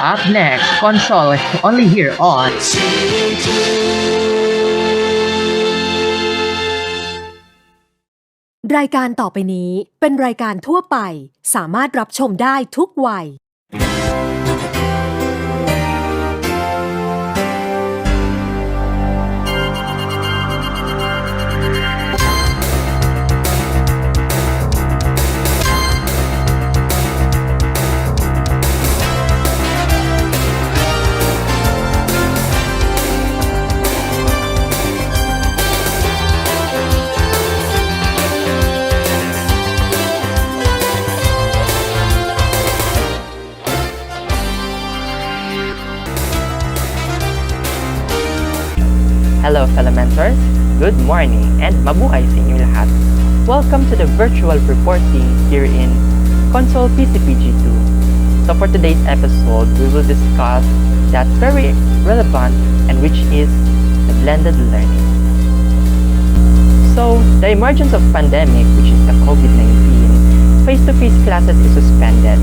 Up next, Consol, only here onรายการต่อไปนี้เป็นรายการทั่วไปสามารถรับชมได้ทุกวัยHello fellow mentors, good morning and mabuhay sa inyo lahat. Welcome to the virtual reporting here in Consol PCPG2. So for today's episode, we will discuss that very relevant and which is the blended learning. So the emergence of pandemic, which is the COVID-19, face-to-face classes is suspended.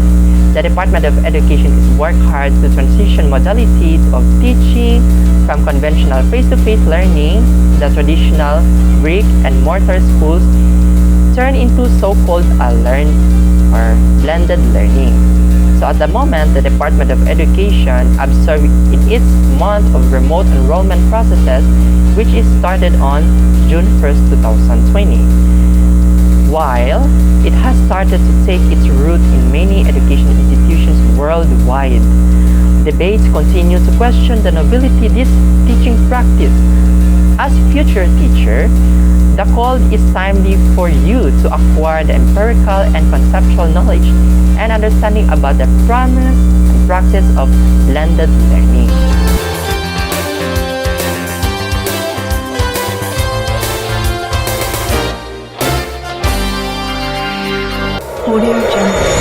The Department of Education is work hard to transition modalities of teaching from conventional face-to-face learning, the traditional brick and mortar schools, turn into so-called blended learning. So at the moment, the Department of Education observed in its month of remote enrollment processes, which is started on June 1st, 2020. While it has started to take its root in many education institutions worldwide, debates continue to question the nobility of this teaching practice. As future teacher, the call is timely for you to acquire the empirical and conceptual knowledge and understanding about the promise and practice of blended learning. Audio Jungle.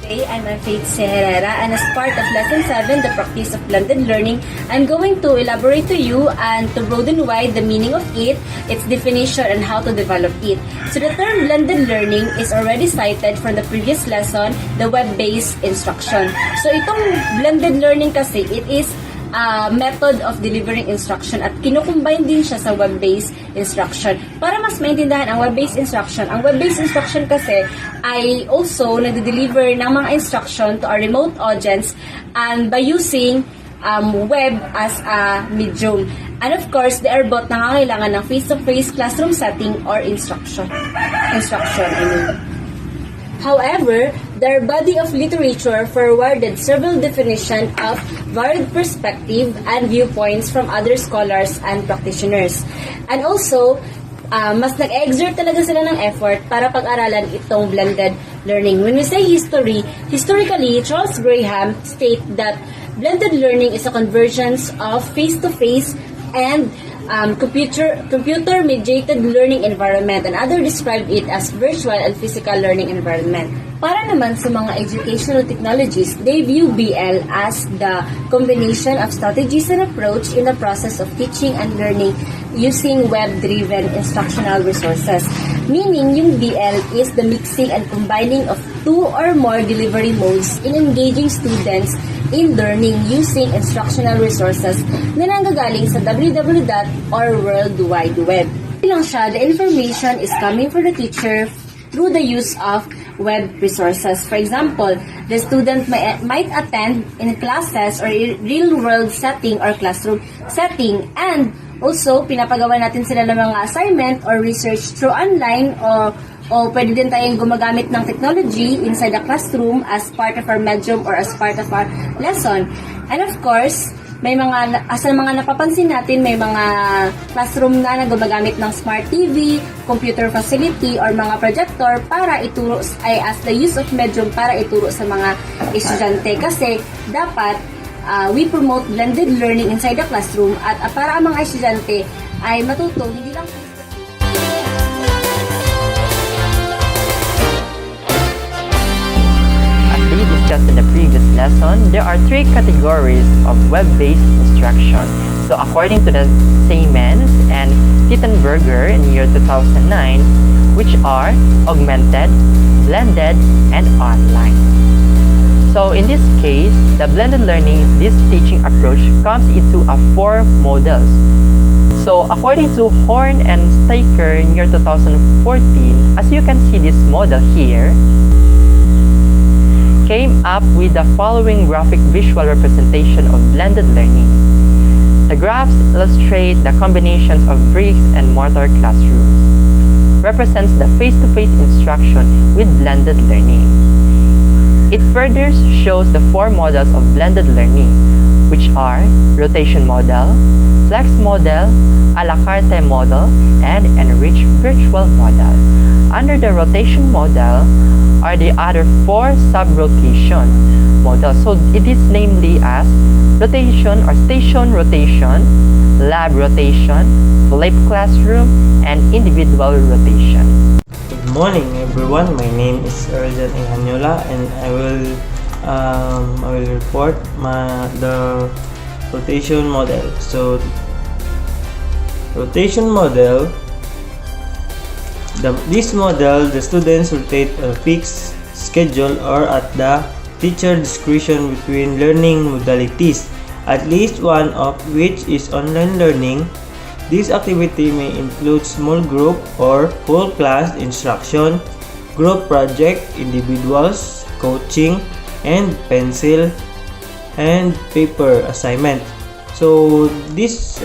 Today, I'm Faith Herrera, and as part of Lesson 7, the practice of blended learning, I'm going to elaborate to you and to broaden wide the meaning of it, its definition, and how to develop it. So the term blended learning is already cited from the previous lesson, the web-based instruction. So itong blended learning kasi, it is method of delivering instruction at kinukombine din siya sa web-based instruction. Para mas maintindihan ang web-based instruction, ang web-based instruction kasi ay also nagde-deliver ng mga instruction to a remote audience and by using web as a medium. And of course, they are both nangangailangan ng face-to-face classroom setting or instruction. However, their body of literature forwarded several definitions of varied perspective and viewpoints from other scholars and practitioners. And also, mas nag-exert talaga sila ng effort para pag-aralan itong blended learning. When we say history, historically, Charles Graham state that blended learning is a convergence of face-to-face and computer-mediated learning environment, and others describe it as virtual and physical learning environment. Para naman sa mga educational technologies, they view BL as the combination of strategies and approach in the process of teaching and learning using web-driven instructional resources. Meaning, yung BL is the mixing and combining of two or more delivery modes in engaging students in learning using instructional resources na nanggagaling sa www or World Wide Web. Lang siya, the information is coming from the teacher through the use of web resources. For example, the student might attend in classes or real-world setting or classroom setting, and also pinapagawa natin sila ng mga assignment or research through online o pwede din tayong gumagamit ng technology inside the classroom as part of our medium or as part of our lesson. And of course, may mga, as mga napapansin natin, may mga classroom na gumagamit ng smart TV, computer facility, or mga projector para ituro, as the use of medium para ituro sa mga estudyante. Kasi dapat we promote blended learning inside the classroom at para ang mga estudyante ay matuto hindi lang discussed in the previous lesson, there are three categories of web-based instruction. So according to the Siemens and Tittenberger in year 2009, which are augmented, blended, and online. So in this case, the blended learning, this teaching approach comes into four models. So according to Horn and Steiker in year 2014, as you can see this model here, came up with the following graphic visual representation of blended learning. The graphs illustrate the combinations of bricks and mortar classrooms, represents the face-to-face instruction with blended learning. It further shows the four models of blended learning, which are rotation model, flex model, a la carte model, and enriched virtual model. Under the rotation model are the other four sub-rotation models. So it is namely as rotation or station rotation, lab rotation, flip classroom, and individual rotation. Good morning, everyone. My name is Erjan Ihanyola, and I will report the rotation model. So, rotation model. This model, the students rotate on a fixed schedule or at the teacher discretion between learning modalities, at least one of which is online learning. This activity may include small group or whole class instruction, group project, individuals, coaching, and pencil and paper assignment. So in this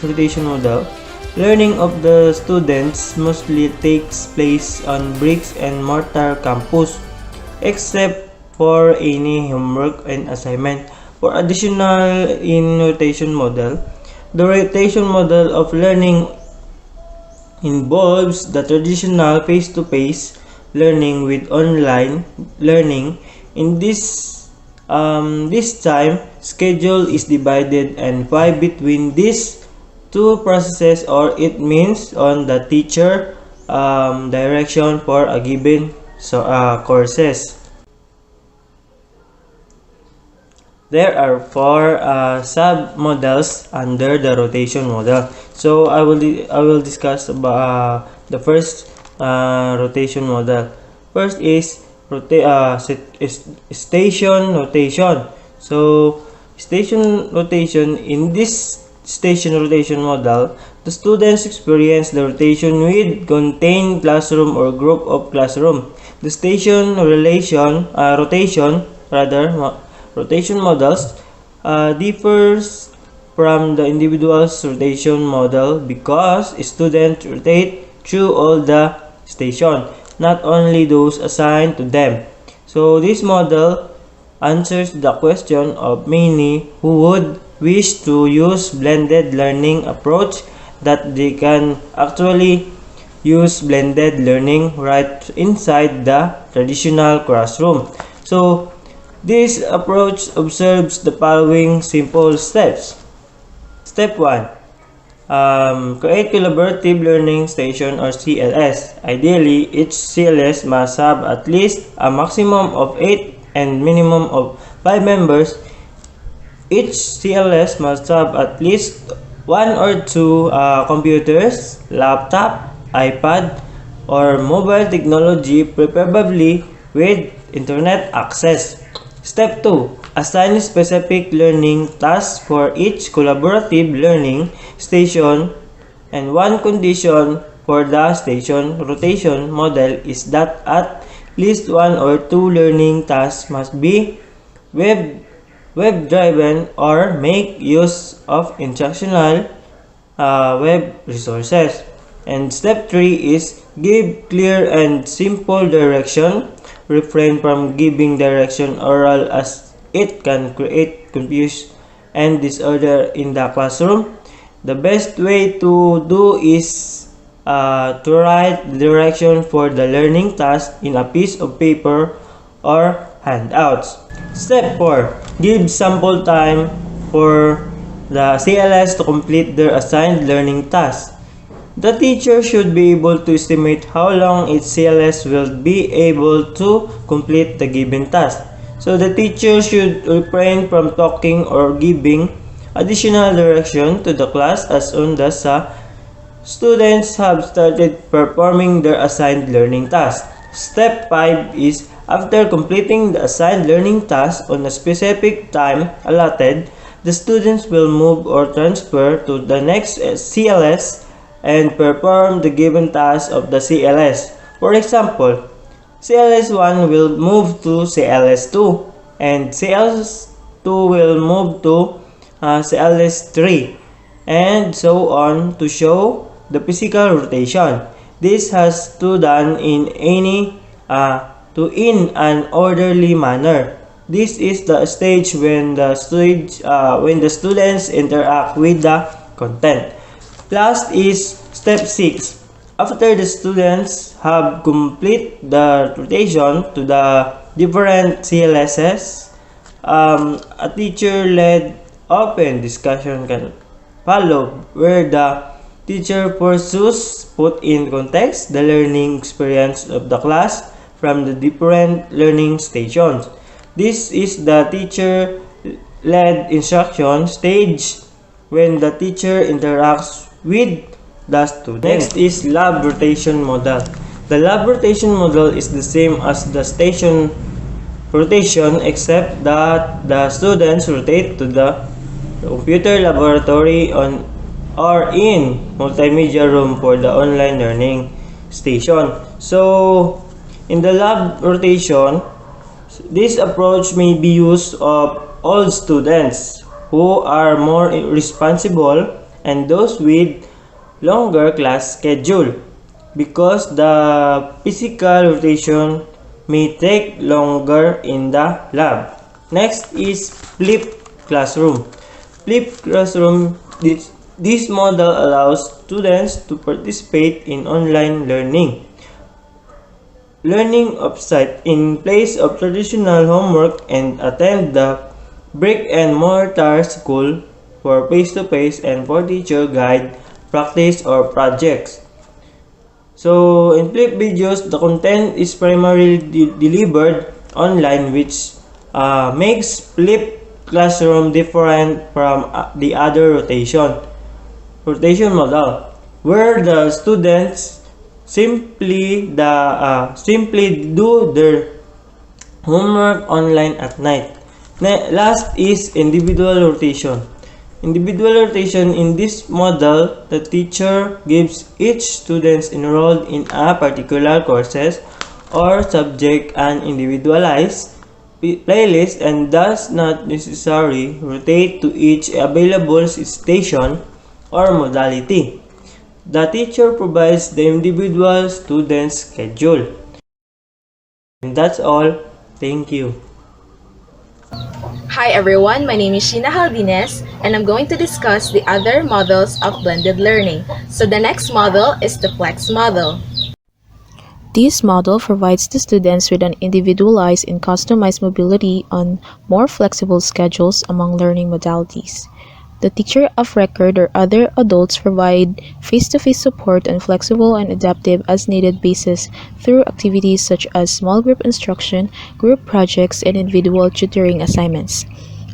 rotation model, learning of the students mostly takes place on bricks and mortar campus, except for any homework and assignment. For additional in rotation model, the rotation model of learning involves the traditional face-to-face learning with online learning. In this time schedule is divided and 5 between these two processes, or it means on the teacher direction for a given courses. There are four sub-models under the rotation model. So I will discuss about the first rotation model. First is station rotation. So station rotation, in this station rotation model, the students experience the rotation with contained classroom or group of classroom. The station rotation models differs from the individual's rotation model because students rotate through all the station, not only those assigned to them. So this model answers the question of many who would wish to use blended learning approach, that they can actually use blended learning right inside the traditional classroom. So this approach observes the following simple steps. Step 1. Create collaborative learning station or CLS. Ideally, each CLS must have at least a maximum of 8 and minimum of 5 members. Each CLS must have at least 1 or 2 computers, laptop, iPad, or mobile technology, preferably with internet access. Step 2. Assign specific learning tasks for each collaborative learning station, and one condition for the station rotation model is that at least 1 or 2 learning tasks must be web-driven or make use of instructional web resources. And step 3 is give clear and simple direction. Refrain from giving direction oral, as it can create confusion and disorder in the classroom. The best way to do is to write direction for the learning task in a piece of paper or handouts. Step 4. Give sample time for the CLS to complete their assigned learning task. The teacher should be able to estimate how long each CLS will be able to complete the given task. So the teacher should refrain from talking or giving additional direction to the class as soon as students have started performing their assigned learning task. Step 5 is after completing the assigned learning task on a specific time allotted, the students will move or transfer to the next CLS and perform the given task of the CLS. For example, CLS1 will move to CLS2 and CLS2 will move to CLS3 and so on to show the physical rotation. This has to done in an orderly manner. This is the stage when the students interact with the content. Last is step 6. After the students have complete the rotation to the different CLSs, a teacher-led open discussion can follow where the teacher pursues put in context the learning experience of the class from the different learning stations. This is the teacher-led instruction stage when the teacher interacts with the student. Next is lab rotation model. The lab rotation model is the same as the station rotation except that the students rotate to the computer laboratory or in multimedia room for the online learning station. So, in the lab rotation, this approach may be used of all students who are more responsible and those with longer class schedule because the physical rotation may take longer in the lab. Next is flipped classroom. Flipped classroom, this model allows students to participate in online learning. Learning offsite in place of traditional homework and attend the brick and mortar school for face-to-face and for teacher guide practice or projects. So in flip videos, the content is primarily delivered online, which makes flip classroom different from the other rotation model, where the students simply do their homework online at night. Last is individual rotation. Individual rotation, in this model, the teacher gives each student enrolled in a particular courses or subject an individualized playlist and does not necessarily rotate to each available station or modality. The teacher provides the individual student schedule. And that's all. Thank you. Hi everyone, my name is Sheena Haldines and I'm going to discuss the other models of blended learning. So the next model is the flex model. This model provides the students with an individualized and customized mobility on more flexible schedules among learning modalities. The teacher of record or other adults provide face-to-face support on flexible and adaptive as-needed basis through activities such as small group instruction, group projects, and individual tutoring assignments.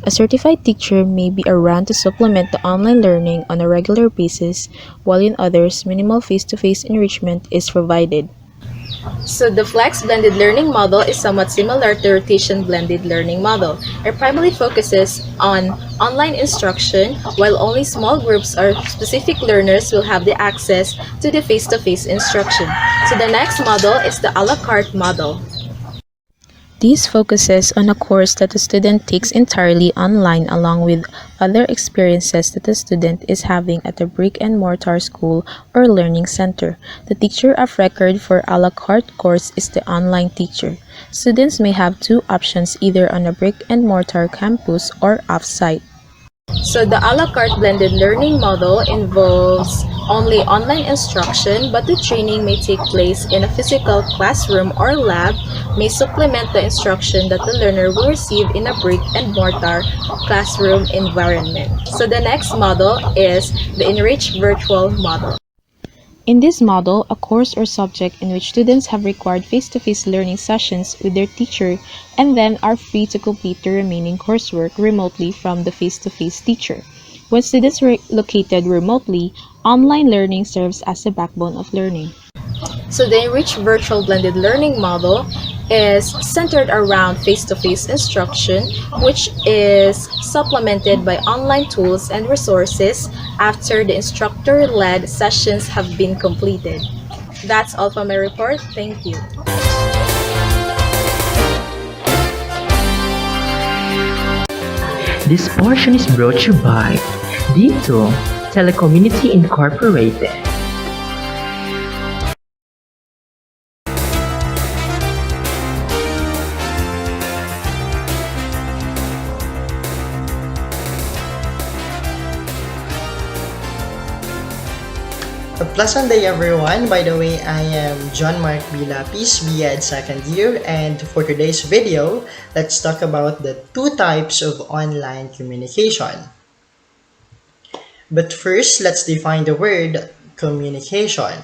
A certified teacher may be around to supplement the online learning on a regular basis, while in others, minimal face-to-face enrichment is provided. So the flex blended learning model is somewhat similar to rotation blended learning model. It primarily focuses on online instruction, while only small groups or specific learners will have the access to the face-to-face instruction. So the next model is the a la carte model. This focuses on a course that the student takes entirely online along with other experiences that the student is having at a brick-and-mortar school or learning center. The teacher of record for a la carte course is the online teacher. Students may have two options, either on a brick-and-mortar campus or off-site. So the a la carte blended learning model involves only online instruction, but the training may take place in a physical classroom or lab, may supplement the instruction that the learner will receive in a brick-and-mortar classroom environment. So the next model is the enriched virtual model. In this model, a course or subject in which students have required face-to-face learning sessions with their teacher and then are free to complete the remaining coursework remotely from the face-to-face teacher. When students are located remotely, online learning serves as the backbone of learning. So the enriched virtual blended learning model is centered around face-to-face instruction, which is supplemented by online tools and resources after the instructor-led sessions have been completed. That's all for my report. Thank you. This portion is brought to you by D2 Telecommunity Incorporated. A pleasant day everyone. By the way, I am John Mark B. Lapis, B.Ed second year, and for today's video, let's talk about the two types of online communication. But first, let's define the word communication.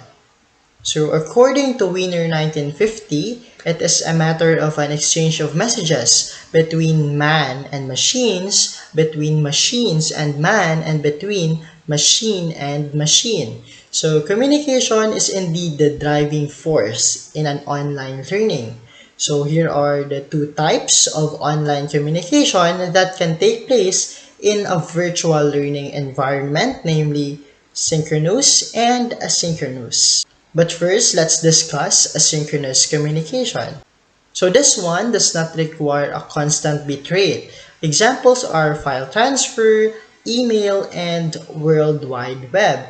So according to Wiener 1950, it is a matter of an exchange of messages between man and machines, between machines and man, and between machine and machine. So communication is indeed the driving force in an online learning. So here are the two types of online communication that can take place in a virtual learning environment, namely synchronous and asynchronous. But first, let's discuss asynchronous communication. So this one does not require a constant bit rate. Examples are file transfer, email, and World Wide Web.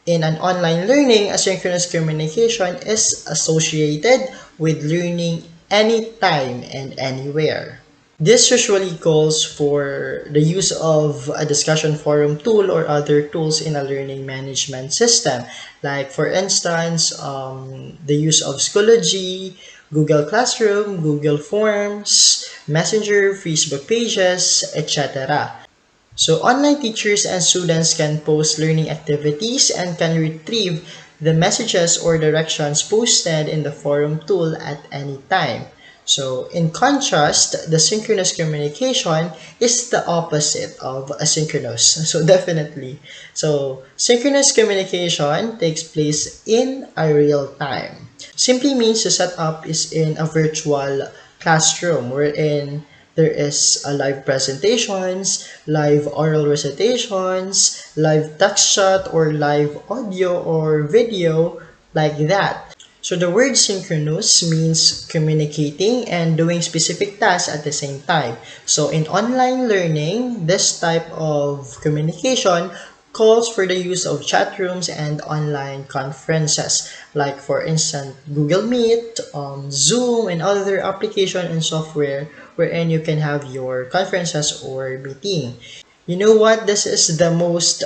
In an online learning, asynchronous communication is associated with learning anytime and anywhere. This usually calls for the use of a discussion forum tool or other tools in a learning management system. Like for instance, the use of Schoology, Google Classroom, Google Forms, Messenger, Facebook pages, etc. So online teachers and students can post learning activities and can retrieve the messages or directions posted in the forum tool at any time. So in contrast, the synchronous communication is the opposite of asynchronous. So definitely. So synchronous communication takes place in a real time. Simply means the setup is in a virtual classroom wherein there is a live presentations, live oral recitations, live text chat, or live audio or video like that. So the word synchronous means communicating and doing specific tasks at the same time. So in online learning, this type of communication calls for the use of chat rooms and online conferences, like for instance Google Meet, Zoom, and other application and software wherein you can have your conferences or meeting. You know what? This is the most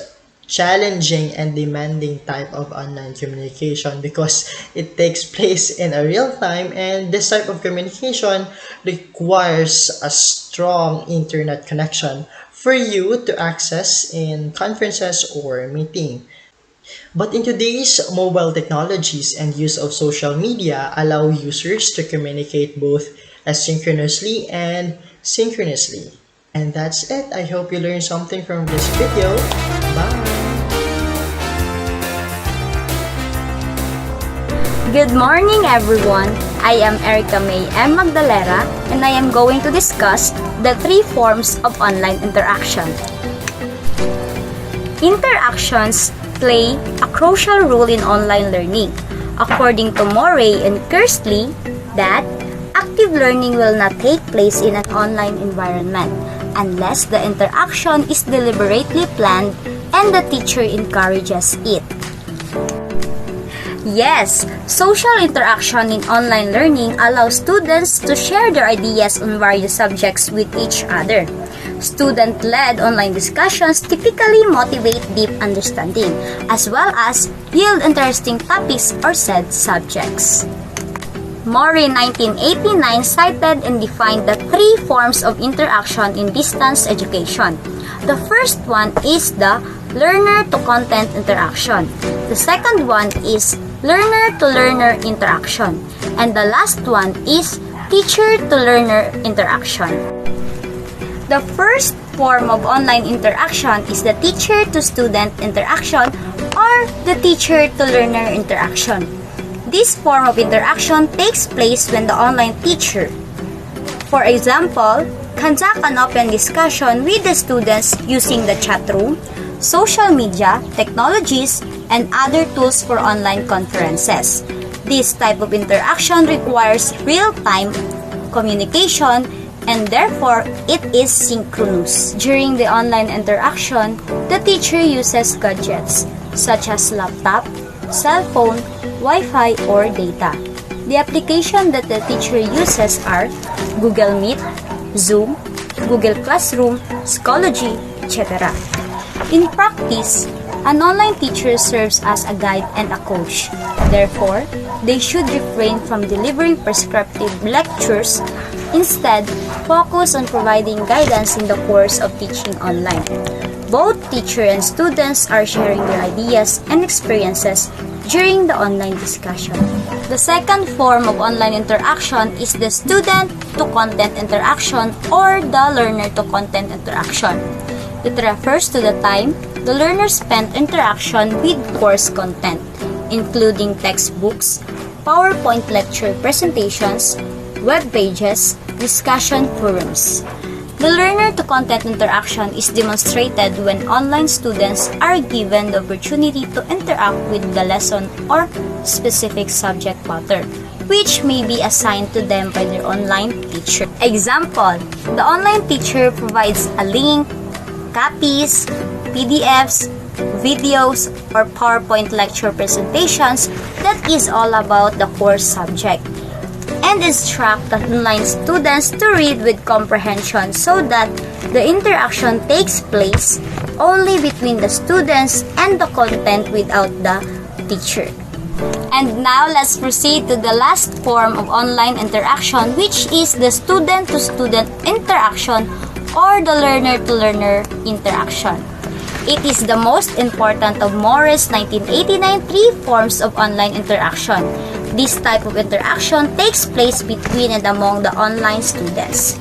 challenging and demanding type of online communication because it takes place in a real time, and this type of communication requires a strong internet connection for you to access in conferences or meeting. But in today's mobile technologies and use of social media allow users to communicate both asynchronously and synchronously. And that's it. I hope you learned something from this video. Bye! Good morning, everyone. I am Erica May M. Magdalera, and I am going to discuss the three forms of online interaction. Interactions play a crucial role in online learning. According to Morey and Kersley, that active learning will not take place in an online environment unless the interaction is deliberately planned and the teacher encourages it. Yes, social interaction in online learning allows students to share their ideas on various subjects with each other. Student-led online discussions typically motivate deep understanding, as well as yield interesting topics or said subjects. Morey 1989 cited and defined the three forms of interaction in distance education. The first one is the learner-to-content interaction. The second one is learner-to-learner interaction. And the last one is teacher-to-learner interaction. The first form of online interaction is the teacher-to-student interaction or the teacher-to-learner interaction. This form of interaction takes place when the online teacher, for example, conduct an open discussion with the students using the chat room, social media, technologies, and other tools for online conferences. This type of interaction requires real-time communication and therefore it is synchronous. During the online interaction, the teacher uses gadgets such as laptop, cell phone, Wi-Fi, or data. The application that the teacher uses are Google Meet, Zoom, Google Classroom, Schoology, etc. In practice, an online teacher serves as a guide and a coach. Therefore, they should refrain from delivering prescriptive lectures. Instead, focus on providing guidance in the course of teaching online. Both teacher and students are sharing their ideas and experiences during the online discussion. The second form of online interaction is the student-to-content interaction or the learner-to-content interaction. It refers to the time the learner spent interaction with course content, including textbooks, PowerPoint lecture presentations, web pages, discussion forums. The learner-to-content interaction is demonstrated when online students are given the opportunity to interact with the lesson or specific subject matter, which may be assigned to them by their online teacher. Example, the online teacher provides a link, copies, PDFs, videos, or PowerPoint lecture presentations that is all about the course subject, and instruct the online students to read with comprehension so that the interaction takes place only between the students and the content without the teacher. And now let's proceed to the last form of online interaction, which is the student-to-student interaction or the learner-to-learner interaction. It is the most important of Morris' 1989 three forms of online interaction. This type of interaction takes place between and among the online students.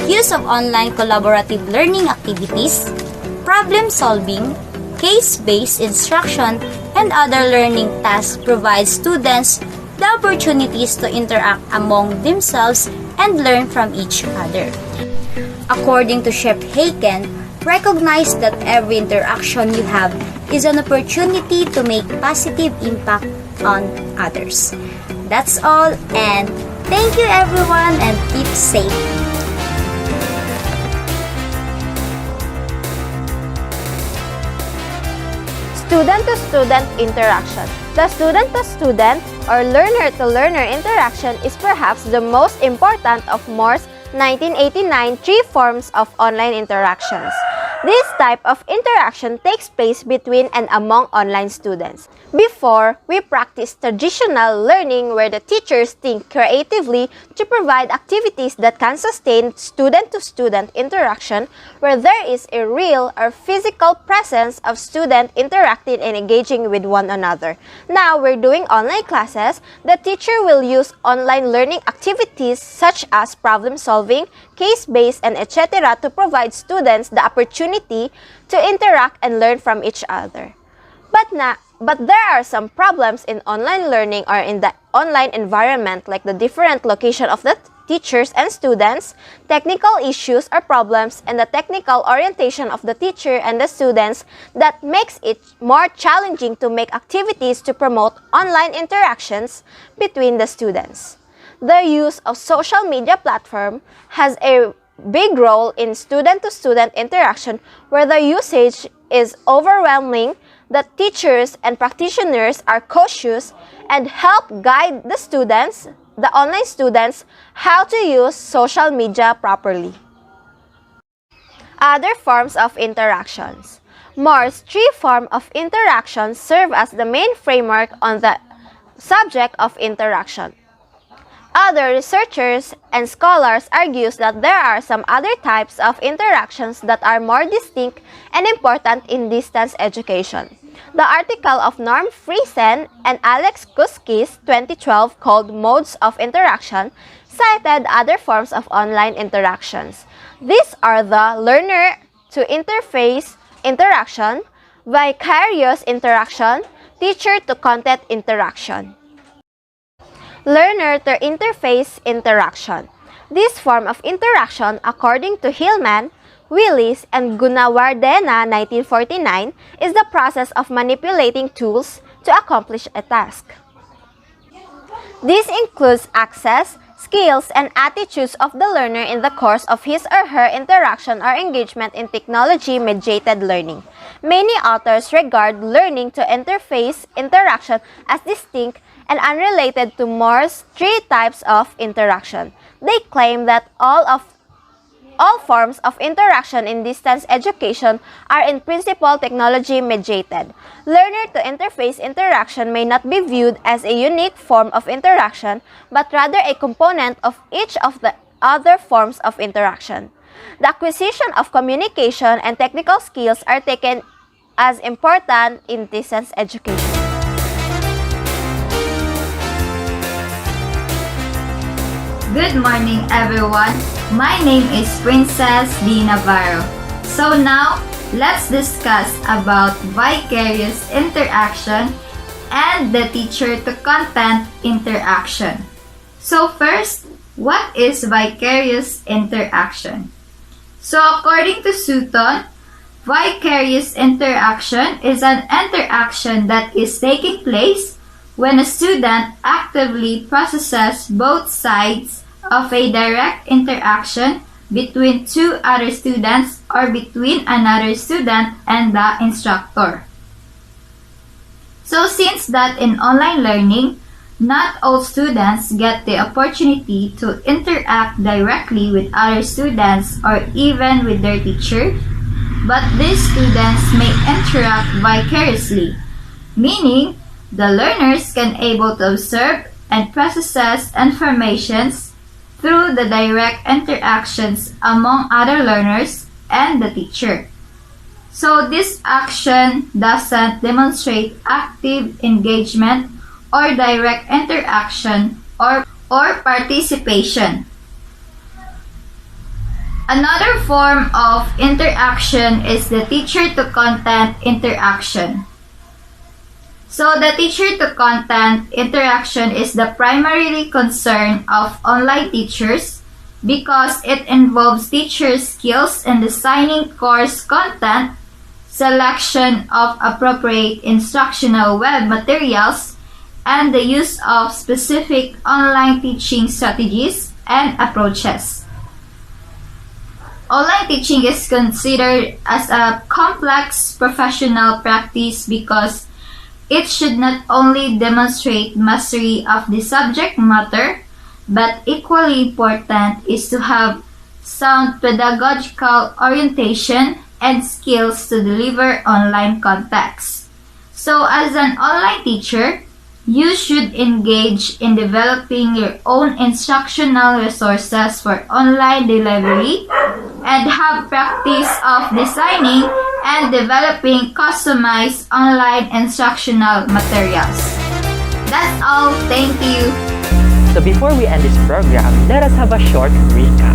Use of online collaborative learning activities, problem solving, case-based instruction, and other learning tasks provide students the opportunities to interact among themselves and learn from each other. According to Chef Haken, recognize that every interaction you have is an opportunity to make positive impact on others. That's all, and thank you everyone, and keep safe. Student-to-student interaction. The student-to-student or learner-to-learner interaction is perhaps the most important of Moore's 1989 three forms of online interactions. This type of interaction takes place between and among online students. Before, we practice traditional learning where the teachers think creatively to provide activities that can sustain student-to-student interaction where there is a real or physical presence of students interacting and engaging with one another. Now, we're doing online classes. The teacher will use online learning activities such as problem solving, case-based, and etc. to provide students the opportunity to interact and learn from each other. But there are some problems in online learning or in the online environment, like the different location of the teachers and students, technical issues or problems, and the technical orientation of the teacher and the students that makes it more challenging to make activities to promote online interactions between the students. The use of social media platform has a big role in student-to-student interaction where the usage is overwhelming. The teachers and practitioners are cautious and help guide the students, the online students, how to use social media properly. Other forms of interactions. Moore's three forms of interaction serve as the main framework on the subject of interaction. Other researchers and scholars argue that there are some other types of interactions that are more distinct and important in distance education. The article of Norm Friesen and Alex Kuskis 2012 called Modes of Interaction cited other forms of online interactions. These are the learner to interface interaction, vicarious interaction, teacher to content interaction. Learner to interface interaction. This form of interaction, according to Hillman, Willis, and Gunawardena 1949, is the process of manipulating tools to accomplish a task. This includes access, skills, and attitudes of the learner in the course of his or her interaction or engagement in technology-mediated learning. Many authors regard learning to interface interaction as distinct and unrelated to Moore's three types of interaction. They claim that all forms of interaction in distance education are in principle technology-mediated. Learner-to-interface interaction may not be viewed as a unique form of interaction, but rather a component of each of the other forms of interaction. The acquisition of communication and technical skills are taken as important in distance education. Good morning, everyone. My name is Princess D. Navarro. So now, let's discuss about vicarious interaction and the teacher-to-content interaction. So first, what is vicarious interaction? So according to Sutton, vicarious interaction is an interaction that is taking place when a student actively processes both sides of a direct interaction between two other students or between another student and the instructor. So since that in online learning, not all students get the opportunity to interact directly with other students or even with their teacher, but these students may interact vicariously, meaning the learners can able to observe and process informations through the direct interactions among other learners and the teacher. So this action doesn't demonstrate active engagement or direct interaction or participation. Another form of interaction is the teacher-to-content interaction. So the teacher-to-content interaction is the primary concern of online teachers because it involves teacher skills in designing course content, selection of appropriate instructional web materials, and the use of specific online teaching strategies and approaches. Online teaching is considered as a complex professional practice because it should not only demonstrate mastery of the subject matter, but equally important is to have sound pedagogical orientation and skills to deliver online context. So as an online teacher, you should engage in developing your own instructional resources for online delivery and have practice of designing and developing customized online instructional materials. That's all. Thank you. So before we end this program, let us have a short recap.